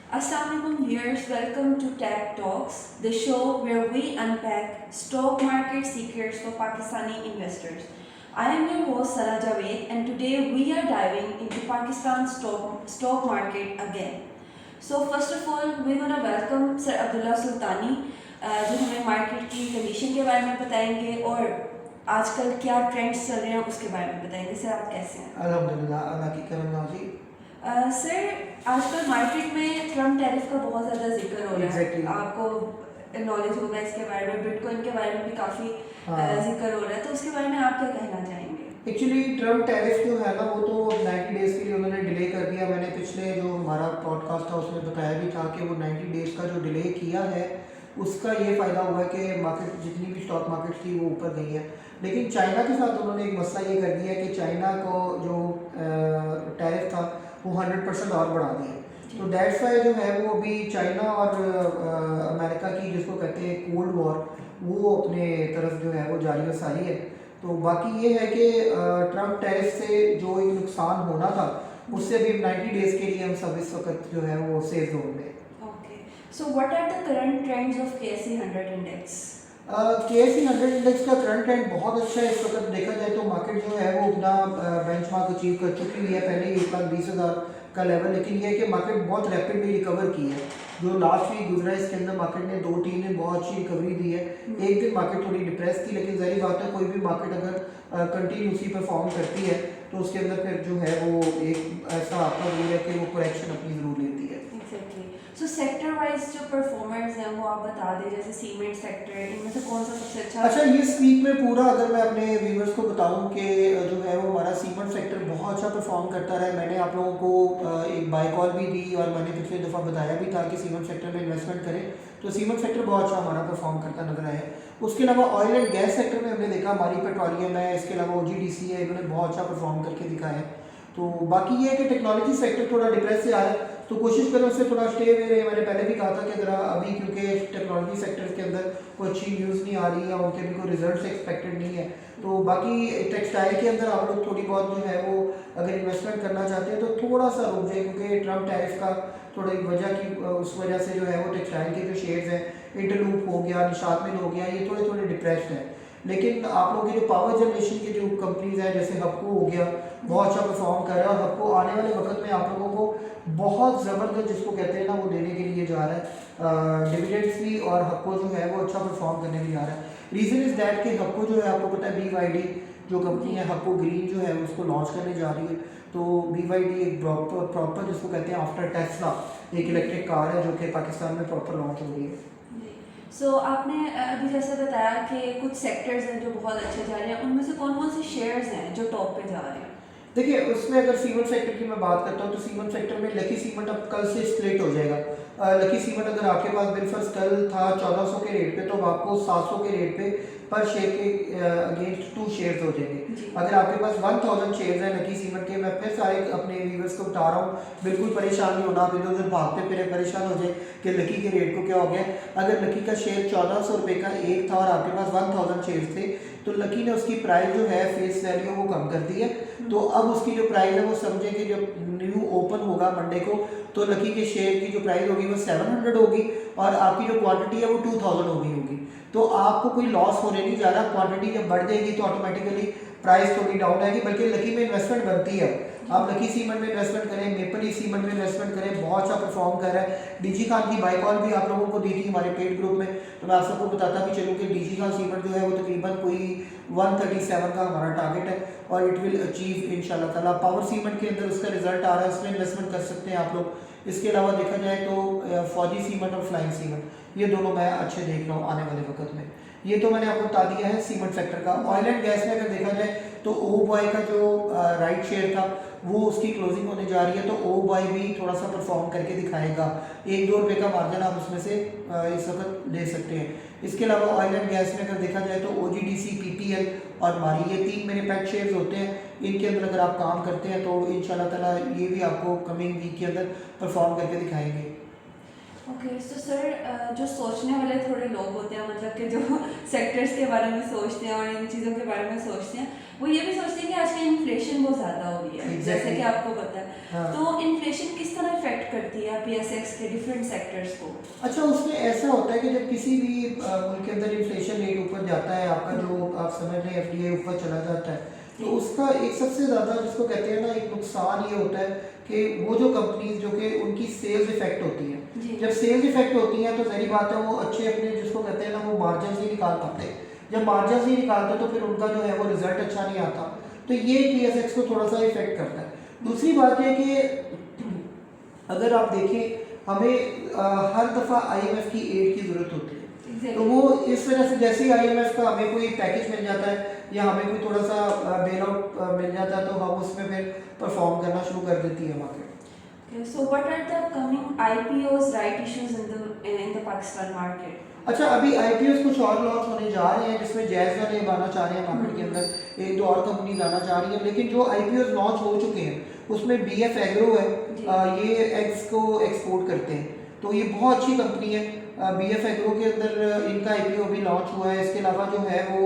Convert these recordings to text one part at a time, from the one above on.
Assalamualaikum viewers, welcome to Tech Talks, the show where we unpack stock market secrets for Pakistani investors. I am your host Sarah Javed and today we are diving into Pakistan's stock market again. So first of all, we want to welcome Sir Abdullah Sultani जो हमें market की condition के बारे में बताएंगे और आजकल क्या ट्रेंड्स चल रहे हैं उसके बारे में बताएंगे। सर आप कैसे हैं? अल्हम्दुलिल्लाह, अल्लाह की करम नाज़ी। सर आजकल मार्केट में ट्रम्प टैरिफ का बहुत ज़्यादा जिक्र हो रहा है। Exactly. आपको नॉलेज होगा इसके बारे में, बिटकॉइन के बारे में भी काफ़ी हाँ। जिक्र हो रहा है, तो उसके बारे में आप क्या कहना चाहेंगे? एक्चुअली ट्रम्प टैरिफ जो है ना वो तो 90 डेज़ के लिए उन्होंने डिले कर दिया। मैंने पिछले जो हमारा पॉडकास्ट था उसमें बताया भी था कि वो 90 डेज़ का जो डिले किया है उसका ये फ़ायदा हुआ है कि मार्केट जितनी भी स्टॉक मार्केट थी वो ऊपर गई है। लेकिन चाइना के साथ उन्होंने एक मसला ये कर दिया कि चाइना को जो टैरिफ था वो 100% और बढ़ा दिया। तो दैट्स वाई जो है वो अभी चाइना और अमेरिका की जिसको कहते हैं कोल्ड वॉर वो अपने तरफ जो है वो जारी व सारी है। तो बाकी ये है कि ट्रम्प टैरिफ से जो एक नुकसान होना था उससे अभी 90 डेज़ के लिए हम सब इस वक्त जो है वो सेफ जोन में। Okay, so what are the current trends of KSE 100 index? KSE 100 index का करंट ट्रेंड बहुत अच्छा है। इस वक्त देखा जाए तो मार्केट जो है वो अपना बेंचमार्क अचीव कर चुकी हुई है, पहले ही 1,20,000 का लेवल। लेकिन ये है कि मार्केट बहुत रैपिडली रिकवर की है। जो लास्ट वीक गुजरा है इसके अंदर मार्केट ने 2-3 दिन बहुत अच्छी रिकवरी दी है। एक दिन मार्केट थोड़ी डिप्रेस थी, लेकिन ज़ाहिर बात है कोई भी मार्केट अगर कंटिन्यूसली परफॉर्म करती है तो उसके अंदर फिर जो है वो एक ऐसा आपका जरूर है कि वो करेक्शन अपनी ज़रूर लेती है। एग्जैक्टली। सो सेक्टर वाइज जो परफॉर्मर्स हैं वो आप बता दें, जैसे सीमेंट सेक्टर, इनमें से कौन सा सबसे अच्छा? अच्छा, इस वीक में पूरा अगर मैं अपने व्यूवर्स को बताऊं कि जो है वो हमारा सीमेंट सेक्टर बहुत अच्छा परफॉर्म करता रहा है। मैंने आप लोगों को एक बाय कॉल भी दी और मैंने पिछले दफ़ा बताया भी था कि सीमेंट सेक्टर में इन्वेस्टमेंट करें, तो सीमेंट सेक्टर बहुत अच्छा हमारा परफॉर्म करता नजर आया है। उसके अलावा ऑयल एंड गैस सेक्टर में हमने देखा हमारी पेट्रोलियम है, इसके अलावा OGDC है, इन्होंने बहुत अच्छा परफॉर्म करके दिखाया है। तो बाकी ये है कि टेक्नोलॉजी सेक्टर थोड़ा डिप्रेस से आ रहा है, तो कोशिश करें उससे थोड़ा स्टे हुए रहे। मैंने पहले भी कहा था कि ज़रा अभी क्योंकि टेक्नोलॉजी सेक्टर के अंदर कोई अच्छी न्यूज़ नहीं आ रही है, उनके भी कोई रिजल्ट्स एक्सपेक्टेड नहीं है। तो बाकी टेक्सटाइल के अंदर आप लोग थोड़ी बहुत जो है वो अगर इन्वेस्टमेंट करना चाहते हैं तो थोड़ा सा रुक जाए, क्योंकि ट्रम्प टैरिफ का थोड़ी वजह की उस वजह से जो है वो टेक्सटाइल के जो शेयर्स हैं, इंटरलूप हो गया, निशात मिल हो गया, ये थोड़े थोड़े डिप्रेस्ड हैं। लेकिन आप लोगों की जो पावर जनरेशन की जो कंपनीज हैं जैसे हपको हो गया, बहुत अच्छा परफॉर्म कर रहा है। और हपको आने वाले वक्त में आप लोगों को बहुत ज़बरदस्त जिसको कहते हैं ना वो देने के लिए जा रहा है डिविडेंड्स भी, और हपको जो है वो अच्छा परफॉर्म करने भी जा रहा है। रीज़न इज़ दैट कि हपको जो है आपको पता है BYD जो कंपनी है हपको ग्रीन जो है उसको लॉन्च करने जा रही है। तो BYD एक प्रॉपर जिसको कहते हैं आफ्टर टेस्ला एक इलेक्ट्रिक कार है जो कि पाकिस्तान में प्रॉपर लॉन्च हो रही है। सो आपने अभी जैसे बताया कि कुछ सेक्टर्स हैं जो बहुत अच्छे जा रहे हैं, उनमें से कौन कौन से शेयर्स हैं जो टॉप पे जा रहे हैं? देखिए, उसमें अगर सीमेंट सेक्टर की मैं बात करता हूँ तो सीमेंट सेक्टर में लकी सीमेंट अब कल से स्प्लिट हो जाएगा। लकी सीमेंट अगर आपके पास बिलफर्स कल था 1400 के रेट पे, तो अब आपको 700 के रेट पे पर शेयर के अगेंस्ट 2 शेयर्स हो जाएंगे। अगर आपके पास 1000 शेयर्स हैं लकी सीमेंट के, मैं फिर सारे अपने व्यूवर्स को बता रहा हूँ, बिल्कुल परेशान नहीं होना, आप इधर उधर भागते फिरे परेशान हो जाए कि लकी के रेट को क्या हो गया। अगर लकी का शेयर 1400 रुपये का एक था और आपके पास 1000 शेयर्स थे, तो लकी ने उसकी प्राइस जो है फेस वैल्यू वो कम कर दी है। तो अब उसकी जो प्राइस है वो समझे कि जब न्यू ओपन होगा मंडे को, तो लकी के शेयर की जो प्राइस होगी वो 700 होगी और आपकी जो क्वांटिटी है वो 2000 होगी। तो आपको कोई लॉस होने नहीं जा रहा। क्वांटिटी जब बढ़ जाएगी तो ऑटोमेटिकली प्राइस थोड़ी डाउन आएगी, बल्कि लकी में इन्वेस्टमेंट बनती है। आप लकी सीमेंट में इन्वेस्टमेंट करें, मेपल लीफ सीमेंट में इन्वेस्टमेंट करें, बहुत अच्छा परफॉर्म कर रहा है। डीजी खान की बाय कॉल भी आप लोगों को दी थी हमारे पेड ग्रुप में, तो मैं आप सबको बताता भी चलूँ कि डीजी खान सीमेंट जो है वो तकरीबन कोई 137 का हमारा टारगेट है और इट विल अचीव इंशाल्लाह ताला। पावर सीमेंट के अंदर उसका रिजल्ट आ रहा है, उसमें इन्वेस्टमेंट कर सकते हैं आप लोग। इसके अलावा देखा जाए तो फौजी सीमेंट और फ्लाइंग सीमेंट ये दोनों मैं अच्छे देख रहा हूँ आने वाले वक्त में। ये तो मैंने आपको बता दिया है सीमेंट सेक्टर का। ऑयल एंड गैस में अगर देखा जाए तो ओ बॉय का जो राइट शेयर था वो उसकी क्लोजिंग होने जा रही है, तो ओ बॉय भी थोड़ा सा परफॉर्म करके दिखाएगा। 1-2 रुपये का मार्जिन आप उसमें से इस वक्त ले सकते हैं। इसके अलावा ऑयल एंड गैस में अगर देखा जाए तो OGDC, PPL और मारी, ये 3 मेरे पेट शेयर्स होते हैं। इनके अंदर अगर आप काम करते हैं तो इंशाल्लाह ताला ये भी आपको कमिंग वीक के अंदर परफॉर्म करके दिखाएंगे। ओके तो सर जो सोचने वाले थोड़े लोग होते हैं मतलब कि जो सेक्टर्स के बारे में सोचते हैं और इन चीज़ों के बारे में सोचते हैं वो ये भी सोचते हैं कि आजकल इन्फ्लेशन बहुत ज़्यादा हो गई है जैसे Exactly. कि आपको पता है हाँ। तो इन्फ्लेशन किस तरह इफेक्ट करती है PSX के डिफरेंट सेक्टर्स को। अच्छा, उसमें ऐसा होता है कि जब किसी भी मुल्क के अंदर इन्फ्लेशन रेट ऊपर जाता है, आपका जो आप समझ रहे हैं FDI ऊपर चला जाता है, तो उसका एक सबसे ज़्यादा जिसको कहते हैं ना एक नुकसान ये होता है कि वो जो कंपनीज जो कि उनकी सेल्स इफेक्ट होती जी। हैं, जब सेल्स इफेक्ट होती हैं तो जहरी बात है वो अच्छे अपने जिसको कहते हैं ना वो मार्जिन ही निकाल पाते। जब मार्जिन ही निकालते तो फिर उनका जो है वो रिजल्ट अच्छा नहीं आता, तो ये PSX को थोड़ा सा इफेक्ट करता है। दूसरी बात है कि अगर आप देखें हमें हर दफ़ा IMF की एड की ज़रूरत होती है, तो वो इस वजह से जैसे ही IMF का हमें कोई पैकेज मिल जाता है या हमें कोई थोड़ा सा बेल आउट मिल जाता है तो हम उसमें फिर परफॉर्म करना शुरू कर देती है market. Okay, so what are the coming IPOs right issues in the Pakistan market? अच्छा, अभी IPOs कुछ और लॉन्च होने जा रहे हैं जिसमें जैज़ वाले आना चाह रहे हैं मार्केट के अंदर, एक दो और कंपनीज आना चाह रही हैं, लेकिन जो IPOs लॉन्च हो चुके हैं उसमें BF एग्रो है, ये एग्स को एक्सपोर्ट करते हैं, तो ये बहुत अच्छी कंपनी है। BF एग्रो के अंदर इनका IPO अभी लॉन्च हुआ है। इसके अलावा जो है वो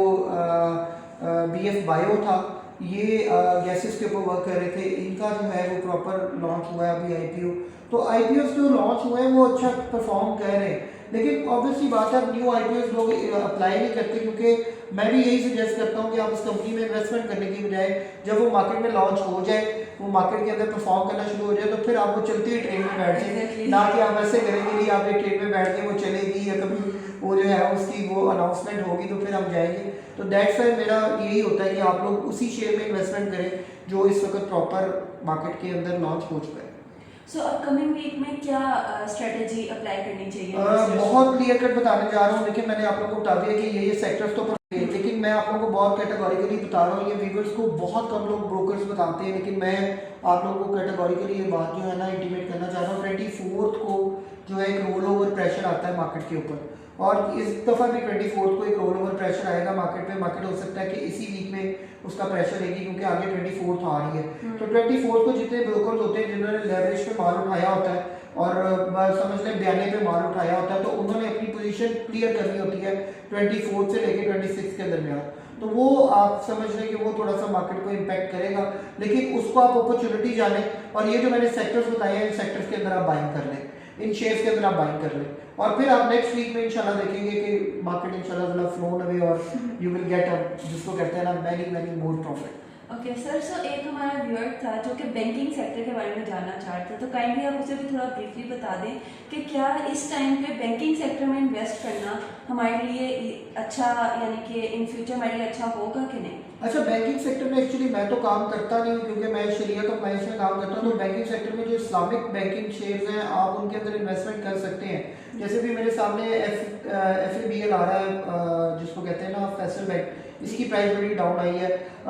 BF बायो था, ये गैसेस के ऊपर वर्क कर रहे थे, इनका जो है वो प्रॉपर लॉन्च हुआ है अभी IPO। तो IPOs जो लॉन्च हुए हैं वो अच्छा परफॉर्म कर रहे हैं, लेकिन ऑब्वियसली बात है न्यू IPOs लोग अप्लाई नहीं करते, क्योंकि मैं भी यही सजेस्ट करता हूँ कि आप उस कंपनी में इन्वेस्टमेंट करने की बजाय जब वो मार्केट में लॉन्च हो जाए, वो मार्केट के अंदर परफॉर्म करना शुरू हो जाए, तो फिर आप वो चलती हुई ट्रेन में बैठ जाए, ना कि आप ऐसे करेंगे कि आपने ट्रेन में बैठ के वो चलेगी या कभी वो जो है उसकी वो अनाउंसमेंट होगी तो फिर हम जाएंगे। तो दैट्स वाई मेरा यही होता है कि आप लोग उसी शेयर में इन्वेस्टमेंट करें जो इस वक्त प्रॉपर मार्केट के अंदर लॉन्च हो चुका है। सो अपकमिंग वीक में क्या स्ट्रेटजी अप्लाई करनी चाहिए? बहुत क्लियर कट बताने जा रहा हूँ, लेकिन मैंने आप लोगों को बता दिया कि ये सेक्टर्स तो लेकिन मैं आप लोगों को बहुत कैटेगोरिकली बता रहा हूँ। ये व्यूअर्स को बहुत कम लोग ब्रोकर्स बताते हैं, लेकिन मैं आप लोगों को कैटेगोरिकली ये बात जो है ना इंटीमेट करना चाह रहा हूँ। 24 को जो है एक रोल ओवर प्रेशर आता है मार्केट के ऊपर, और इस दफ़ा भी 24 को एक रोल ओवर प्रेशर आएगा मार्केट पे। मार्केट हो सकता है कि इसी वीक में उसका प्रेशर रहेगी, क्योंकि आगे 24 आ रही है। तो 24 को जितने ब्रोकर्स होते हैं जिन्होंने लेवरेज पे माल उठाया होता है और समझ लें बयाने पे माल उठाया होता है, तो उन्होंने अपनी पोजीशन क्लियर करनी होती है 24 से लेकर 26 के दरमियान। तो वो आप समझ लें कि वो थोड़ा सा मार्केट को इम्पैक्ट करेगा, लेकिन उसको आप अपॉर्चुनिटी जाने, और ये जो मैंने सेक्टर्स बताए हैं इन सेक्टर्स के अंदर आप बाइंग कर लें, इन शेयर्स के अंदर आप बाइंग कर लें, और फिर आप नेक्स्ट वीक में इंशाल्लाह देखेंगे कि मार्केट इंशाल्लाह फ्लोन अवे और यू विल गेट अप, जिसको कहते हैं ना many more profit. Okay sir, so एक हमारा व्यूअर था जो कि बैंकिंग सेक्टर के बारे में जानना चाहता था, तो काइंडली आप उसे भी थोड़ा ब्रीफली बता दें कि क्या इस टाइम पे बैंकिंग सेक्टर में इन्वेस्ट करना हमारे लिए अच्छा, यानी कि इन फ्यूचर हमारे लिए अच्छा होगा कि नहीं? अच्छा, बैंकिंग सेक्टर में एक्चुअली मैं तो काम करता नहीं हूँ, क्योंकि मैं शरिया कंप्लायंस में काम करता हूँ। तो बैंकिंग सेक्टर में जो इस्लामिक बैंकिंग शेयर्स हैं आप उनके अंदर इन्वेस्टमेंट कर सकते हैं। जैसे भी मेरे सामने FABL आ रहा है, जिसको कहते हैं ना फैसल बैंक, इसकी प्राइस बड़ी डाउन आई है।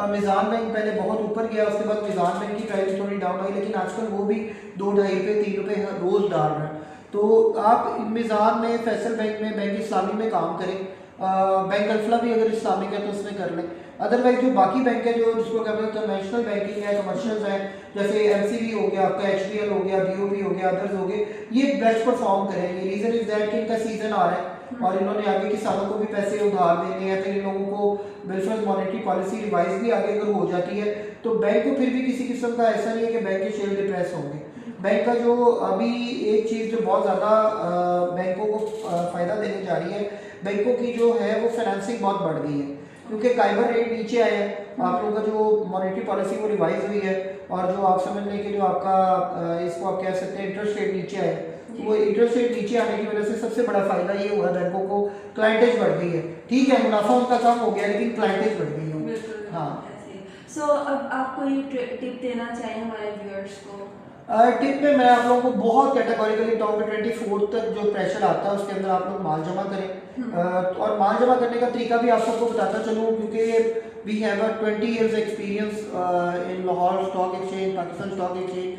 मिज़ान बैंक पहले बहुत ऊपर गया, उसके बाद मिज़ान बैंक की प्राइस थोड़ी डाउन आई, लेकिन आजकल वो भी 2-2.5 रुपये 3 रुपये रोज़ डाल रहे हैं। तो आप मिज़ान में, फैसल बैंक में, बैंक इस्लामी में काम करें। बैंक अल्फला भी अगर इस्लामिक है तो उसमें कर लें। अदरवाइज जो बाकी बैंक है जो जिसको कहते हैं कन्वेंशनल बैंकिंग है, कमर्शियल है, जैसे MCB हो गया, आपका HBL हो गया, BOB हो गया, अदर्स हो गए, ये बेस्ट परफॉर्म करेंगे। रीजन इज दैट कि इनका सीजन आ रहा है और इन्होंने आगे किसानों को भी पैसे उधार देने हैं, फिर इन लोगों को बिल्कुल मॉनेटरी पॉलिसी रिवाइज भी आगे अगर हो जाती है तो बैंक को फिर भी किसी किस्म का ऐसा नहीं है कि बैंक के शेयर डिप्रेस होंगे। बैंक का जो अभी एक चीज़ जो बहुत ज़्यादा बैंकों को फ़ायदा देने जा रही है, बैंकों की जो है वो फाइनेंसिंग बहुत बढ़ गई है, क्योंकि काइबर रेट नीचे आया है, आप लोगों का जो मॉनेटरी पॉलिसी वो रिवाइज हुई है, और जो आप समझ लें कि जो आपका इसको आप कह सकते हैं इंटरेस्ट रेट नीचे आए, तो वो इंटरेस्ट रेट नीचे आने की वजह से सबसे बड़ा फायदा ये हुआ बैंकों को, क्लाइंटेज बढ़ गई है। ठीक है, मुनाफा उनका कम हो गया, लेकिन क्लाइंटेज बढ़ गई है। हाँ, सो अब आप कोई टिप देना चाहें हमारे व्यूअर्स को? टिप में मैं आप लोगों को बहुत कैटेगोरिकली बताऊँ कि 24 तक जो प्रेशर आता है उसके अंदर आप लोग माल जमा करें। और माल जमा करने का तरीका भी आप सबको बताता चलूँ, क्योंकि we have a 20 years experience in Lahore stock exchange, Pakistan stock exchange.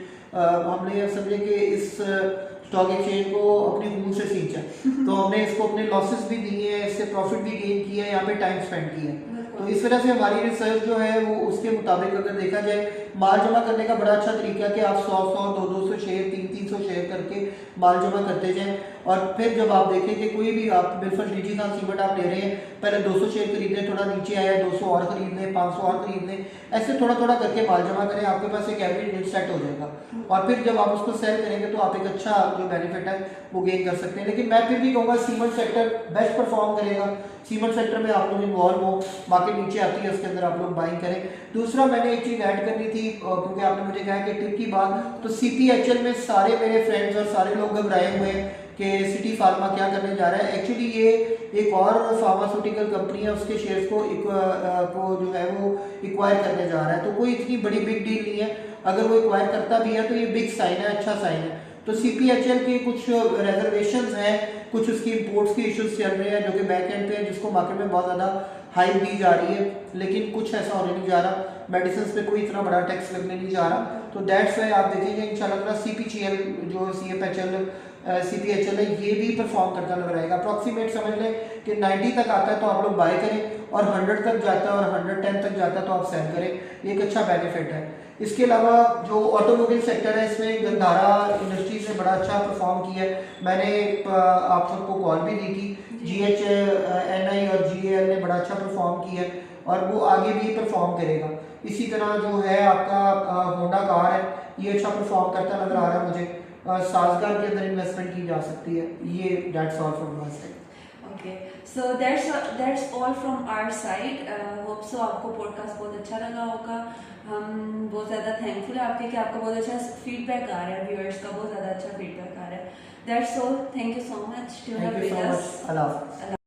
हमने ये समझे कि इस स्टॉक एक्सचेंज को अपने खून से सींचा, तो हमने इसको अपने लॉसेस भी दिए हैं, इससे प्रॉफिट भी गेन किया है, यहाँ पे टाइम स्पेंड किया है। तो इस वजह से हमारी रिसर्च जो है वो उसके मुताबिक अगर देखा जाए, माल जमा करने का बड़ा अच्छा तरीका है कि आप 100 200 शेयर 300 शेयर करके माल जमा करते जाएं, और फिर जब आप देखें कि कोई भी आप बिल्कुल निजी खान सीमेंट आप ले रहे हैं, पहले 200 शेयर खरीदने, थोड़ा नीचे आया 200 और खरीदने, 500 और खरीदने, ऐसे थोड़ा थोड़ा करके माल जमा करें, आपके पास एक एवरेज रेट सेट हो जाएगा, और फिर जब आप उसको सेल करेंगे तो आप एक अच्छा जो बेनिफिट है वो गेन कर सकते हैं। लेकिन मैं फिर भी कहूँगा सीमेंट सेक्टर बेस्ट परफॉर्म करेगा, सीमेंट सेक्टर में आप लोग इन्वॉल्व हो, मार्केट नीचे आती है उसके अंदर आप लोग बाइंग करें। दूसरा मैंने एक चीज़ ऐड करनी थी क्योंकि आपने मुझे कहा कि टिप की बात, तो CPHL में सारे मेरे फ्रेंड्स और सारे लोग घबराए हुए हैं कि सिटी फार्मा क्या करने जा रहा है। एक्चुअली ये एक और फार्मास्यूटिकल कंपनी है, उसके शेयर्स को जो है वो एक्वायर करने जा रहा है, तो कोई इतनी बड़ी बिग डील नहीं है, अगर वो एक्वायर करता भी है तो ये बिग साइन है, अच्छा साइन है। तो CPHL के कुछ रिजर्वेशंस हैं, कुछ उसकी इंपोर्ट्स की इश्यूज चल रहे हैं जो कि बैक एंड पे है, जिसको मार्केट में बहुत ज़्यादा हाइप दी जा रही है, लेकिन कुछ ऐसा होने नहीं जा रहा, मेडिसिन पे कोई इतना बड़ा टैक्स लगने नहीं जा रहा, तो दैट्स वाई आप देखेंगे इंशाल्लाह CPHL जो CPHL है ये भी परफॉर्म करता नजर आएगा। अप्रॉक्सीमेट समझ लें कि 90 तक आता है तो आप लोग बाय करें, और 100 तक जाता है और 110 तक जाता है तो आप सेल करें, ये एक अच्छा बेनिफिट है। इसके अलावा जो ऑटोमोबाइल सेक्टर है इसमें गंधारा इंडस्ट्रीज ने बड़ा अच्छा परफॉर्म किया है, मैंने आप सबको कॉल भी दी थी, GHNI और GAL ने बड़ा अच्छा परफॉर्म किया है और वो आगे भी परफॉर्म करेगा। इसी तरह जो है आपका होंडा कार है, ये अच्छा परफॉर्म करता नजर आ रहा है मुझे, साजगार के अंदर इन्वेस्टमेंट की जा सकती है। ये that's all from my side. Okay, so that's all from our side. Hope so आपको पॉडकास्ट बहुत अच्छा लगा होगा। हम बहुत ज़्यादा थैंकफुल है आपके कि आपका बहुत अच्छा फीडबैक आ रहा है, व्यूअर्स का बहुत ज़्यादा अच्छा फीडबैक आ रहा है। That's all. Thank you so much. Thank you so much. अल्लाह हाफ़िज़।